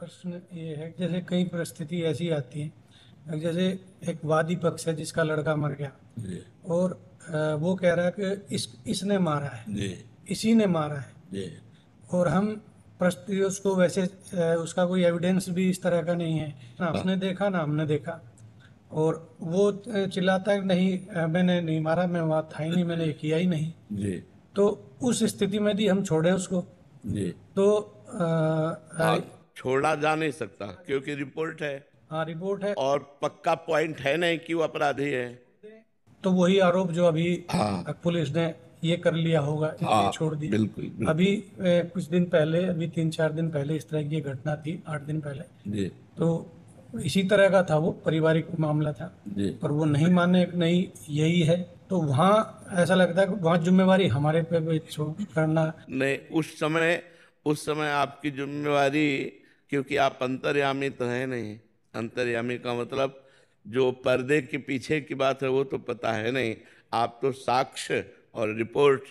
प्रश्न ये है कि जैसे कई परिस्थिति ऐसी आती है, जैसे एक वादी पक्ष है जिसका लड़का मर गया जी। और वो कह रहा है कि इसने मारा है, जी। इसी ने मारा है। जी। और हम परिस्थिति उसको वैसे उसका कोई एविडेंस भी इस तरह का नहीं है, ना हाँ। उसने देखा ना हमने देखा। और वो चिल्लाता है कि नहीं, मैंने नहीं मारा, मैं वहाँ था ही नहीं, मैंने ये किया ही नहीं। जी। तो उस स्थिति में भी हम छोड़े उसको? जी। तो हाँ, छोड़ा जा नहीं सकता क्योंकि रिपोर्ट है हाँ, रिपोर्ट है। और पक्का पॉइंट है नहीं कि वो अपराधी है। तो वही आरोप जो अभी हाँ। पुलिस ने ये कर लिया होगा, इसलिए हाँ, छोड़ दिया। बिल्कुल अभी बिल्कुल। कुछ दिन पहले, अभी 3-4 दिन पहले इस तरह की ये घटना थी, 8 दिन पहले। जी। तो इसी तरह का था, वो पारिवारिक मामला था। जी। पर वो नहीं माने, नहीं यही है। तो वहाँ ऐसा लगता है कि वहाँ जिम्मेवारी हमारे पे भी करना। नहीं, उस समय आपकी जिम्मेवारी, क्योंकि आप अंतर्यामी तो है नहीं। अंतर्यामी का मतलब जो पर्दे के पीछे की बात है वो तो पता है नहीं। आप तो साक्ष्य और रिपोर्ट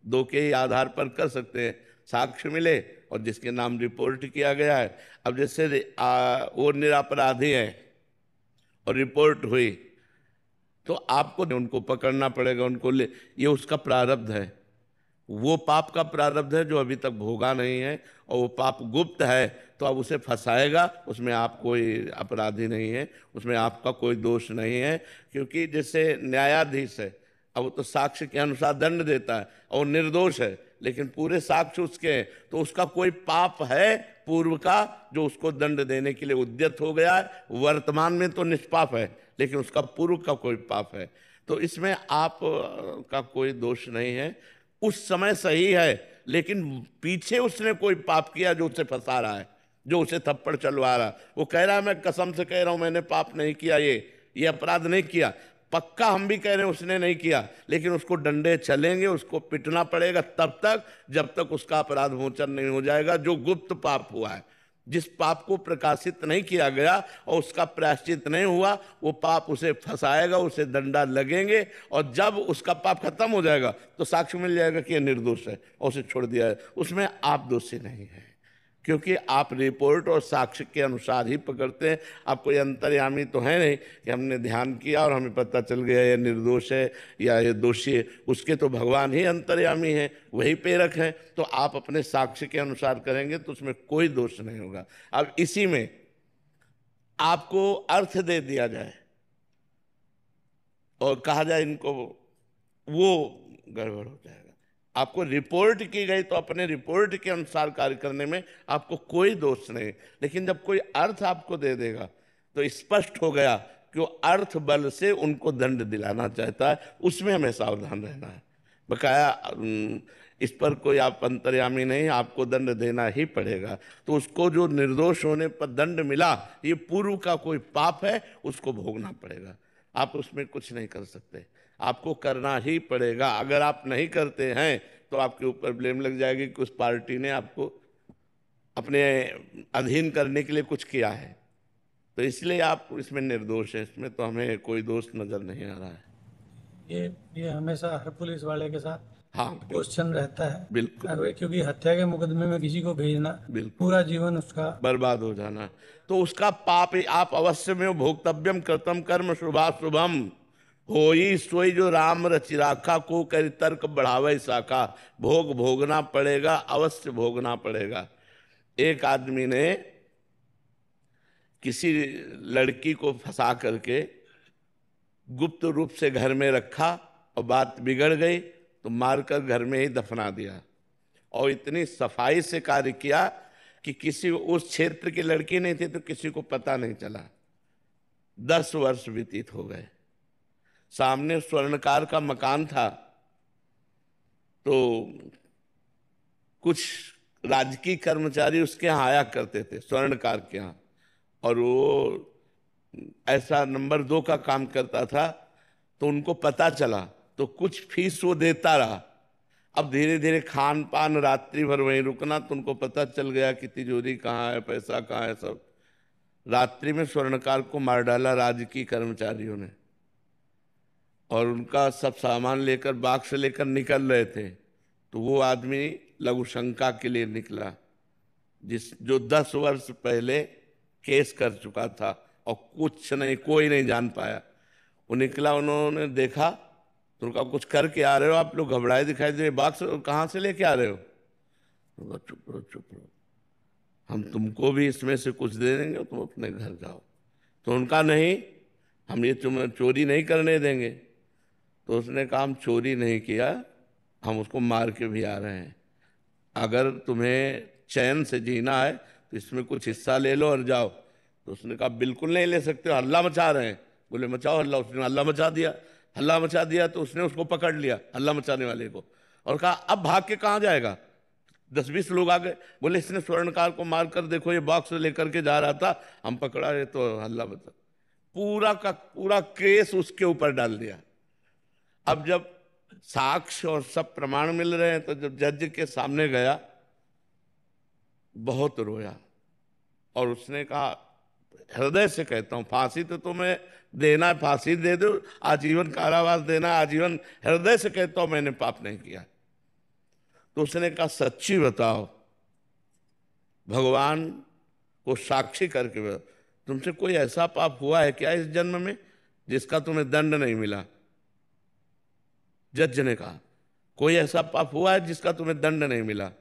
दो के ही आधार पर कर सकते हैं। साक्ष्य मिले और जिसके नाम रिपोर्ट किया गया है। अब जैसे वो निरपराधी है और रिपोर्ट हुई तो आपको उनको पकड़ना पड़ेगा, उनको ले। ये उसका प्रारब्ध है। वो पाप का प्रारब्ध है जो अभी तक भोगा नहीं है। और वो पाप गुप्त है तो अब उसे फंसाएगा, उसमें आप कोई अपराधी नहीं है, उसमें आपका कोई दोष नहीं है। क्योंकि जैसे न्यायाधीश है, अब वो तो साक्ष्य के अनुसार दंड देता है और निर्दोष है, लेकिन पूरे साक्ष्य उसके हैं, तो उसका कोई पाप है पूर्व का जो उसको दंड देने के लिए उद्यत हो गया है। वर्तमान में तो निष्पाप है, लेकिन उसका पूर्व का कोई पाप है। तो इसमें आप का कोई दोष नहीं है। उस समय सही है, लेकिन पीछे उसने कोई पाप किया जो उसे फंसा रहा है, जो उसे थप्पड़ चलवा रहा है। वो कह रहा है मैं कसम से कह रहा हूं मैंने पाप नहीं किया, ये अपराध नहीं किया। पक्का हम भी कह रहे हैं उसने नहीं किया, लेकिन उसको डंडे चलेंगे, उसको पिटना पड़ेगा तब तक जब तक उसका अपराध मोचन नहीं हो जाएगा जो गुप्त पाप हुआ है। जिस पाप को प्रकाशित नहीं किया गया और उसका प्रायश्चित नहीं हुआ, वो पाप उसे फंसाएगा, उसे डंडा लगेंगे। और जब उसका पाप खत्म हो जाएगा तो साक्ष्य मिल जाएगा कि यह निर्दोष है और उसे छोड़ दिया है। उसमें आप दोषी नहीं है, क्योंकि आप रिपोर्ट और साक्ष्य के अनुसार ही पकड़ते हैं। आप कोई अंतर्यामी तो है नहीं कि हमने ध्यान किया और हमें पता चल गया ये निर्दोष है या ये दोषी है। उसके तो भगवान ही अंतर्यामी है, वही प्रेरक है। तो आप अपने साक्ष्य के अनुसार करेंगे तो उसमें कोई दोष नहीं होगा। अब इसी में आपको अर्थ दे दिया जाए और कहा जाए इनको, वो गड़बड़ हो जाएगा। आपको रिपोर्ट की गई तो अपने रिपोर्ट के अनुसार कार्य करने में आपको कोई दोष नहीं। लेकिन जब कोई अर्थ आपको दे देगा तो स्पष्ट हो गया कि वो अर्थ बल से उनको दंड दिलाना चाहता है। उसमें हमें सावधान रहना है। बकाया इस पर कोई आप अंतर्यामी नहीं, आपको दंड देना ही पड़ेगा। तो उसको जो निर्दोष होने पर दंड मिला, ये पूर्व का कोई पाप है, उसको भोगना पड़ेगा। आप उसमें कुछ नहीं कर सकते, आपको करना ही पड़ेगा। अगर आप नहीं करते हैं तो आपके ऊपर ब्लेम लग जाएगी कि उस पार्टी ने आपको अपने अधीन करने के लिए कुछ किया है। तो इसलिए आप इसमें निर्दोष हैं, इसमें तो हमें कोई दोष नजर नहीं आ रहा है। ये ये हमेशा हर पुलिस वाले के साथ हाँ, बिल्कुल क्वेश्चन रहता है। बिल्कुल। क्योंकि हत्या के मुकदमे में किसी को भेजना, बिल्कुल पूरा जीवन उसका। बर्बाद हो जाना, तो उसका पाप आप अवश्य में भोक्तव्यम कृतम कर्म शुभाशुभम होई सोई जो राम रचि राखा को कर तर्क बढ़ावे शाखा। भोग भोगना पड़ेगा, अवश्य भोगना पड़ेगा। एक आदमी ने किसी लड़की को फंसा करके गुप्त रूप से घर में रखा और बात बिगड़ गई तो मारकर घर में ही दफना दिया। और इतनी सफाई से कार्य किया कि किसी उस क्षेत्र की लड़की नहीं थी तो किसी को पता नहीं चला। 10 वर्ष व्यतीत हो गए। सामने स्वर्णकार का मकान था, तो कुछ राजकीय कर्मचारी उसके यहाँ आया करते थे, स्वर्णकार के यहाँ। और वो ऐसा नंबर 2 का काम करता था, तो उनको पता चला तो कुछ फीस वो देता रहा। अब धीरे धीरे खान पान रात्रि भर वहीं रुकना, तो उनको पता चल गया कि तिजोरी कहाँ है, पैसा कहाँ है सब। रात्रि में स्वर्णकार को मार डाला राजकीय कर्मचारियों ने। और उनका सब सामान लेकर बाग से लेकर निकल रहे थे, तो वो आदमी लघु शंका के लिए निकला। जो 10 वर्ष पहले केस कर चुका था और कुछ नहीं, कोई नहीं जान पाया। वो निकला, उन्होंने देखा तो उनका, कुछ करके आ रहे हो आप लोग, घबराए दिखाई दे, बॉक्स कहाँ से लेके आ रहे हो? उनका, चुप रहो चुप रहो, हम तुमको भी इसमें से कुछ दे देंगे, तुम अपने घर जाओ। तो उनका नहीं, हम ये तुम्हें चोरी नहीं करने देंगे। तो उसने कहा हम चोरी नहीं किया, हम उसको मार के भी आ रहे हैं। अगर तुम्हें चैन से जीना है तो इसमें कुछ हिस्सा ले लो और जाओ। तो उसने कहा बिल्कुल नहीं ले सकते, हल्ला मचा रहे हैं। बोले मचाओ हल्ला। उसने हल्ला मचा दिया। हल्ला मचा दिया तो उसने उसको पकड़ लिया, हल्ला मचाने वाले को, और कहा अब भाग के कहाँ जाएगा? 10-20 लोग आ गए, बोले इसने स्वर्णकार को मार कर देखो, ये बॉक्स लेकर के जा रहा था, हम पकड़ा है तो हल्ला मचा। पूरा का पूरा केस उसके ऊपर डाल दिया। अब जब साक्ष्य और सब प्रमाण मिल रहे हैं तो जब जज के सामने गया, बहुत रोया और उसने कहा हृदय से कहता हूं, फांसी तो तुम्हें देना है, फांसी दे दो, आजीवन कारावास देना है, आजीवन। हृदय से कहता हूं मैंने पाप नहीं किया। तो उसने कहा सच्ची बताओ, भगवान को साक्षी करके बताओ, तुमसे कोई ऐसा पाप हुआ है क्या इस जन्म में जिसका तुम्हें दंड नहीं मिला? जज ने कहा कोई ऐसा पाप हुआ है जिसका तुम्हें दंड नहीं मिला?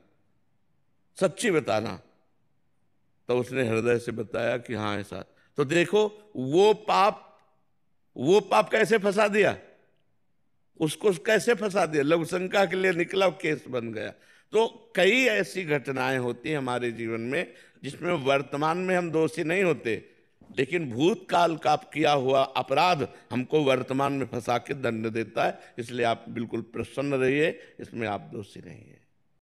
सच्ची बताना। तो उसने हृदय से बताया कि हाँ ऐसा। तो देखो वो पाप कैसे फंसा दिया, उसको कैसे फंसा दिया, लघु शंका के लिए निकला, केस बन गया। तो कई ऐसी घटनाएं होती हैं हमारे जीवन में जिसमें वर्तमान में हम दोषी नहीं होते, लेकिन भूतकाल का किया हुआ अपराध हमको वर्तमान में फंसा के दंड देता है। इसलिए आप बिल्कुल प्रसन्न रहिए, इसमें आप दोषी नहीं है।